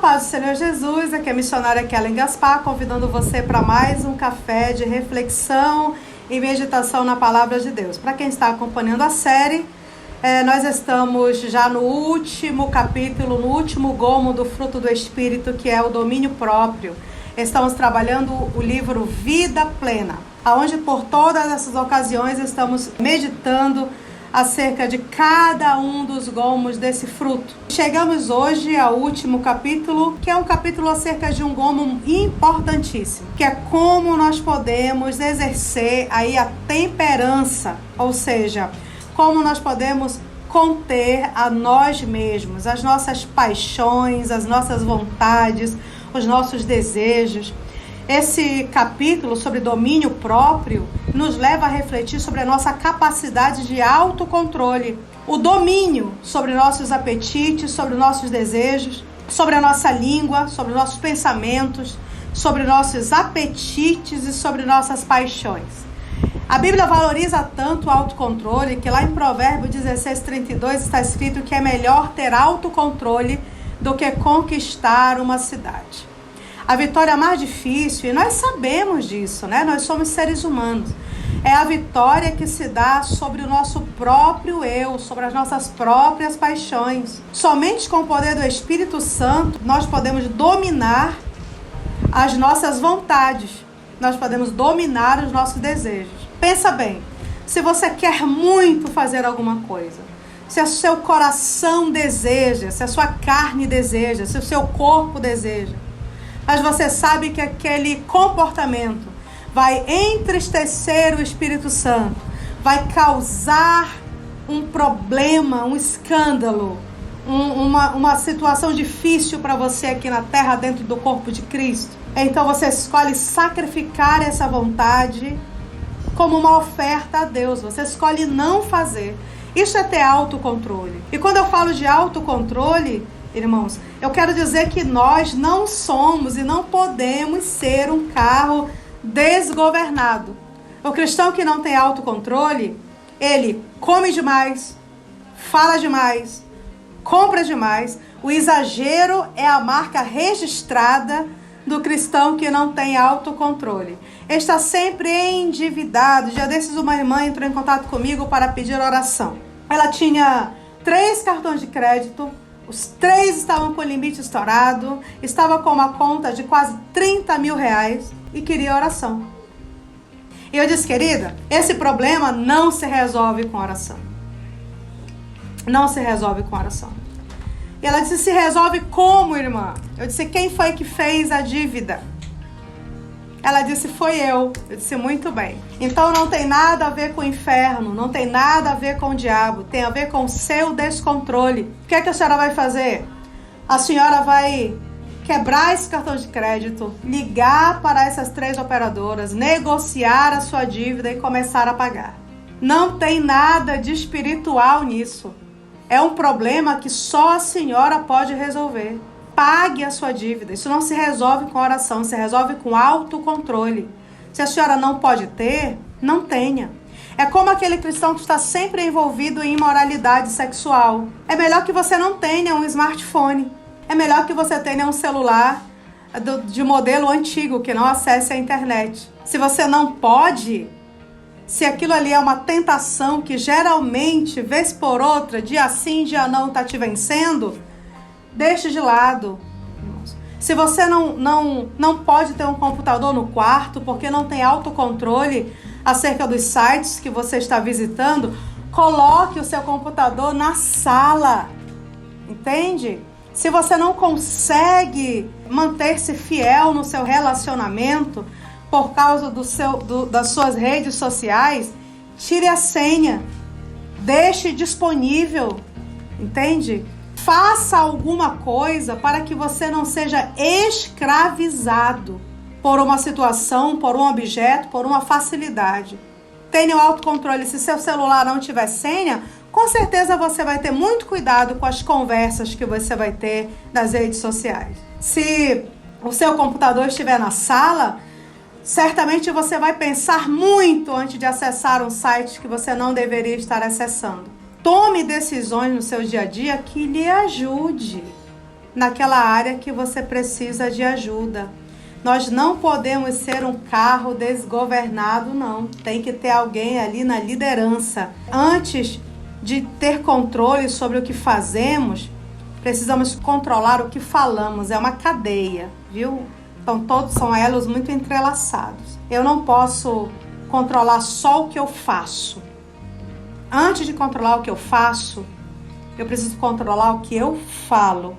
paz do Senhor Jesus, aqui é a missionária Kellen Gaspar, convidando você para mais um café de reflexão e meditação na Palavra de Deus. Para quem está acompanhando a série, nós estamos já no último capítulo, no último gomo do fruto do Espírito, que é o domínio próprio. Estamos trabalhando o livro Vida Plena, onde por todas essas ocasiões estamos meditando acerca de cada um dos gomos desse fruto. Chegamos hoje ao último capítulo, que é um capítulo acerca de um gomo importantíssimo, que é como nós podemos exercer aí a temperança, ou seja, como nós podemos conter a nós mesmos, as nossas paixões, as nossas vontades, os nossos desejos. Esse capítulo sobre domínio próprio nos leva a refletir sobre a nossa capacidade de autocontrole, o domínio sobre nossos apetites, sobre nossos desejos, sobre a nossa língua, sobre nossos pensamentos, sobre nossos apetites e sobre nossas paixões. A Bíblia valoriza tanto o autocontrole que lá em Provérbios 16:32 está escrito que é melhor ter autocontrole do que conquistar uma cidade. A vitória mais difícil, e nós sabemos disso, né? Nós somos seres humanos. É a vitória que se dá sobre o nosso próprio eu, sobre as nossas próprias paixões. Somente com o poder do Espírito Santo nós podemos dominar as nossas vontades. Nós podemos dominar os nossos desejos. Pensa bem, se você quer muito fazer alguma coisa, se o seu coração deseja, se a sua carne deseja, se o seu corpo deseja, mas você sabe que aquele comportamento vai entristecer o Espírito Santo, vai causar um problema, um escândalo, uma situação difícil para você aqui na terra, dentro do corpo de Cristo. Então você escolhe sacrificar essa vontade como uma oferta a Deus. Você escolhe não fazer. Isso é ter autocontrole. E quando eu falo de autocontrole, irmãos, eu quero dizer que nós não somos e não podemos ser um carro desgovernado. O cristão que não tem autocontrole, ele come demais, fala demais, compra demais. O exagero é a marca registrada do cristão que não tem autocontrole. Ele está sempre endividado. Já desses, uma irmã entrou em contato comigo para pedir oração. Ela tinha 3 cartões de crédito, os 3 estavam com o limite estourado, estava com uma conta de quase 30 mil reais e queria oração. E eu disse, querida, esse problema não se resolve com oração. Não se resolve com oração. E ela disse, se resolve como, irmã? Eu disse, quem foi que fez a dívida? Ela disse, foi eu. Eu disse, muito bem. Então não tem nada a ver com o inferno, não tem nada a ver com o diabo, tem a ver com o seu descontrole. O que é que a senhora vai fazer? A senhora vai quebrar esse cartão de crédito, ligar para essas 3 operadoras, negociar a sua dívida e começar a pagar. Não tem nada de espiritual nisso. É um problema que só a senhora pode resolver. Pague a sua dívida. Isso não se resolve com oração, se resolve com autocontrole. Se a senhora não pode ter, não tenha. É como aquele cristão que está sempre envolvido em imoralidade sexual. É melhor que você não tenha um smartphone. É melhor que você tenha um celular de modelo antigo, que não acesse a internet. Se você não pode, se aquilo ali é uma tentação que geralmente, vez por outra, dia sim, dia não, está te vencendo, deixe de lado. Se você não pode ter um computador no quarto porque não tem autocontrole acerca dos sites que você está visitando, coloque o seu computador na sala. Entende? Se você não consegue manter-se fiel no seu relacionamento por causa das suas redes sociais, tire a senha. Deixe disponível. Entende? Faça alguma coisa para que você não seja escravizado por uma situação, por um objeto, por uma facilidade. Tenha o autocontrole. Se seu celular não tiver senha, com certeza você vai ter muito cuidado com as conversas que você vai ter nas redes sociais. Se o seu computador estiver na sala, certamente você vai pensar muito antes de acessar um site que você não deveria estar acessando. Tome decisões no seu dia a dia que lhe ajude. naquela área que você precisa de ajuda. Nós não podemos ser um carro desgovernado, não. Tem que ter alguém ali na liderança. Antes de ter controle sobre o que fazemos, precisamos controlar o que falamos. É uma cadeia, viu? Então todos são elos muito entrelaçados. Eu não posso controlar só o que eu faço. Antes de controlar o que eu faço, eu preciso controlar o que eu falo.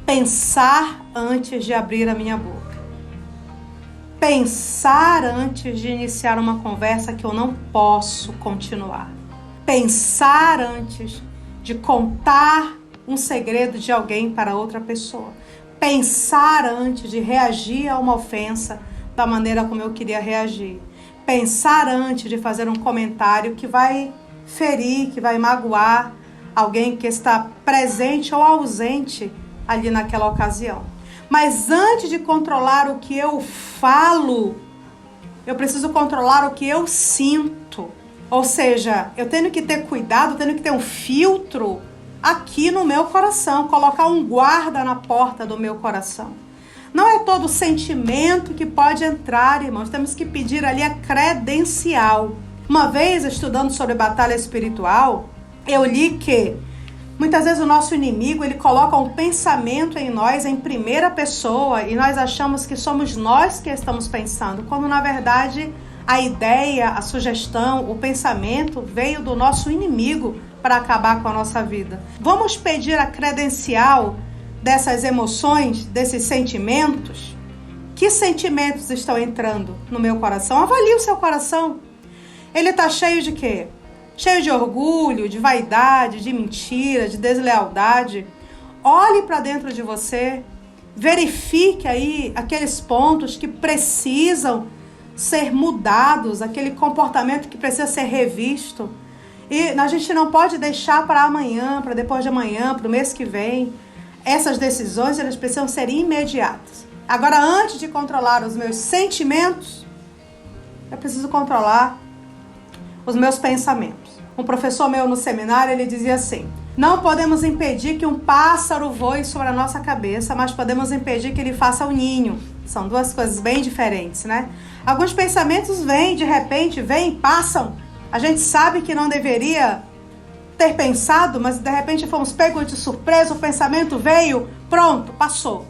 Pensar antes de abrir a minha boca. Pensar antes de iniciar uma conversa que eu não posso continuar. Pensar antes de contar um segredo de alguém para outra pessoa. Pensar antes de reagir a uma ofensa da maneira como eu queria reagir. Pensar antes de fazer um comentário que vai ferir, que vai magoar alguém que está presente ou ausente ali naquela ocasião. Mas antes de controlar o que eu falo, eu preciso controlar o que eu sinto. Ou seja, eu tenho que ter cuidado, tenho que ter um filtro aqui no meu coração, colocar um guarda na porta do meu coração. Não é todo sentimento que pode entrar, irmãos. Temos que pedir ali a credencial. Uma vez, estudando sobre batalha espiritual, eu li que muitas vezes o nosso inimigo, ele coloca um pensamento em nós em primeira pessoa e nós achamos que somos nós que estamos pensando, quando na verdade a ideia, a sugestão, o pensamento veio do nosso inimigo para acabar com a nossa vida. Vamos pedir a credencial dessas emoções, desses sentimentos? Que sentimentos estão entrando no meu coração? Avalie o seu coração. Ele está cheio de quê? Cheio de orgulho, de vaidade, de mentira, de deslealdade. Olhe para dentro de você, verifique aí aqueles pontos que precisam ser mudados, aquele comportamento que precisa ser revisto. E a gente não pode deixar para amanhã, para depois de amanhã, para o mês que vem. Essas decisões, elas precisam ser imediatas. Agora, antes de controlar os meus sentimentos, eu preciso controlar os meus pensamentos. Um professor meu no seminário, ele dizia assim: não podemos impedir que um pássaro voe sobre a nossa cabeça, mas podemos impedir que ele faça o ninho. São duas coisas bem diferentes, né? Alguns pensamentos vêm, de repente, vêm, passam. A gente sabe que não deveria ter pensado, mas de repente fomos pegos de surpresa, o pensamento veio, pronto, passou.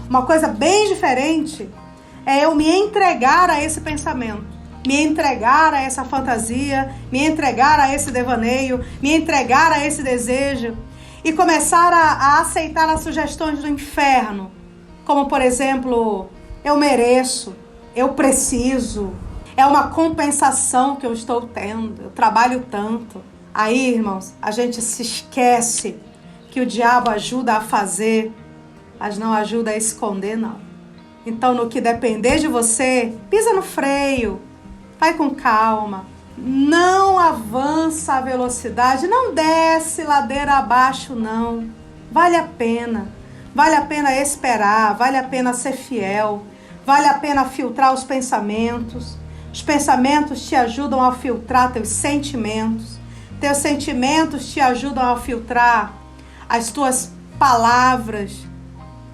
Uma coisa bem diferente é eu me entregar a esse pensamento, me entregar a essa fantasia, me entregar a esse devaneio, me entregar a esse desejo e começar a aceitar as sugestões do inferno, como por exemplo, eu mereço, eu preciso, é uma compensação que eu estou tendo, eu trabalho tanto. Aí, irmãos, a gente se esquece que o diabo ajuda a fazer, mas não ajuda a esconder, não. Então, no que depender de você, pisa no freio, vai com calma, não avança a velocidade, não desce ladeira abaixo, não. Vale a pena esperar, vale a pena ser fiel, vale a pena filtrar os pensamentos. Os pensamentos te ajudam a filtrar teus sentimentos. Teus sentimentos te ajudam a filtrar as tuas palavras.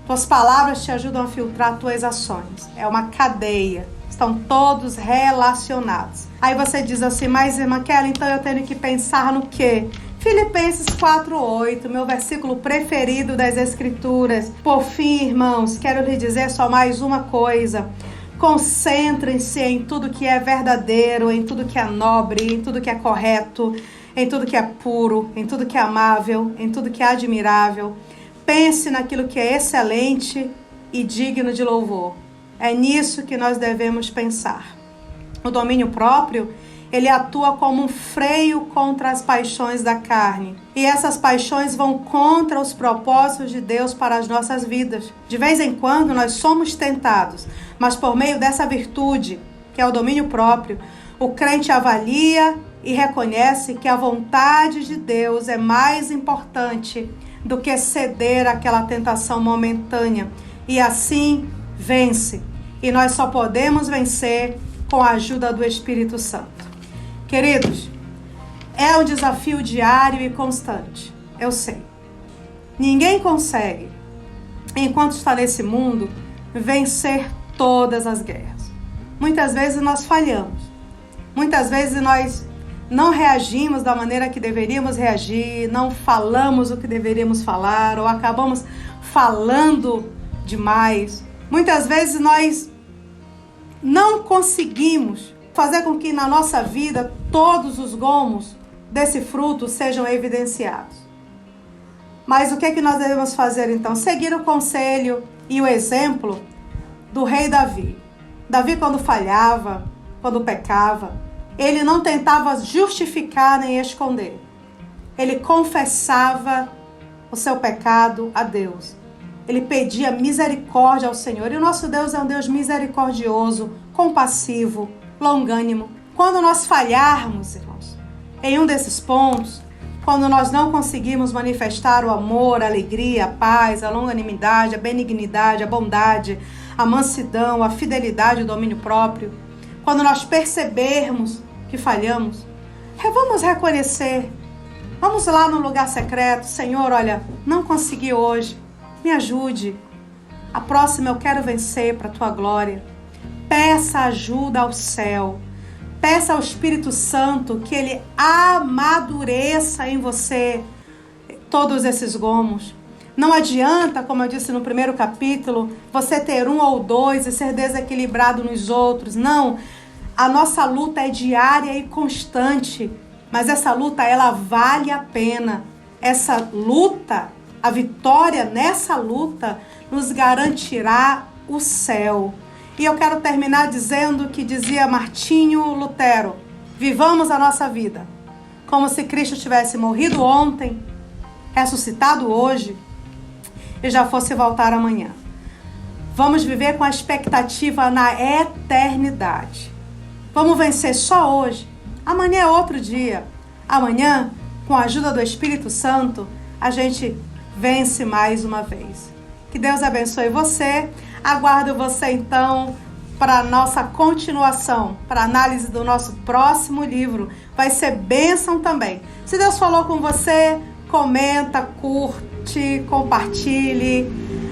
Tuas palavras te ajudam a filtrar tuas ações. É uma cadeia. Estão todos relacionados. Aí você diz assim: mas irmã Kelly, então eu tenho que pensar no quê? Filipenses 4:8, meu versículo preferido das Escrituras. Por fim, irmãos, quero lhe dizer só mais uma coisa. Concentrem-se em tudo que é verdadeiro, em tudo que é nobre, em tudo que é correto, em tudo que é puro, em tudo que é amável, em tudo que é admirável. Pense naquilo que é excelente e digno de louvor. É nisso que nós devemos pensar. O domínio próprio, ele atua como um freio contra as paixões da carne. E essas paixões vão contra os propósitos de Deus para as nossas vidas. De vez em quando nós somos tentados, mas por meio dessa virtude, que é o domínio próprio, o crente avalia e reconhece que a vontade de Deus é mais importante do que ceder àquela tentação momentânea. E assim vence. E nós só podemos vencer com a ajuda do Espírito Santo. Queridos, é um desafio diário e constante, eu sei. Ninguém consegue, enquanto está nesse mundo, vencer todas as guerras. Muitas vezes nós falhamos. Muitas vezes nós não reagimos da maneira que deveríamos reagir, não falamos o que deveríamos falar, ou acabamos falando demais. Muitas vezes nós não conseguimos fazer com que na nossa vida todos os gomos desse fruto sejam evidenciados. Mas o que é que nós devemos fazer então? Seguir o conselho e o exemplo do rei Davi. Davi, quando falhava, quando pecava, ele não tentava justificar nem esconder. Ele confessava o seu pecado a Deus. Ele pedia misericórdia ao Senhor. E o nosso Deus é um Deus misericordioso, compassivo, longânimo. Quando nós falharmos, irmãos, em um desses pontos, quando nós não conseguimos manifestar o amor, a alegria, a paz, a longanimidade, a benignidade, a bondade, a mansidão, a fidelidade e o domínio próprio, quando nós percebermos que falhamos, vamos reconhecer, vamos lá no lugar secreto, Senhor, olha, não consegui hoje, me ajude, a próxima eu quero vencer para a tua glória. Peça ajuda ao céu, peça ao Espírito Santo que ele amadureça em você todos esses gomos. Não adianta, como eu disse no primeiro capítulo, você ter um ou dois e ser desequilibrado nos outros. Não, a nossa luta é diária e constante, mas essa luta, ela vale a pena. Essa luta, a vitória nessa luta, nos garantirá o céu. E eu quero terminar dizendo o que dizia Martinho Lutero: vivamos a nossa vida como se Cristo tivesse morrido ontem, ressuscitado hoje e já fosse voltar amanhã. Vamos viver com a expectativa na eternidade. Vamos vencer só hoje. Amanhã é outro dia. Amanhã, com a ajuda do Espírito Santo, a gente vence mais uma vez. Que Deus abençoe você. Aguardo você então para a nossa continuação, para a análise do nosso próximo livro. Vai ser bênção também. Se Deus falou com você, comenta, curte, compartilhe.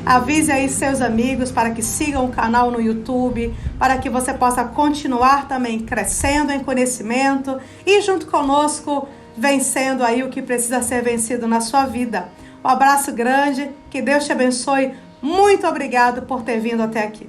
Avise aí seus amigos para que sigam o canal no YouTube, para que você possa continuar também crescendo em conhecimento e junto conosco vencendo aí o que precisa ser vencido na sua vida. Um abraço grande, que Deus te abençoe. Muito obrigado por ter vindo até aqui.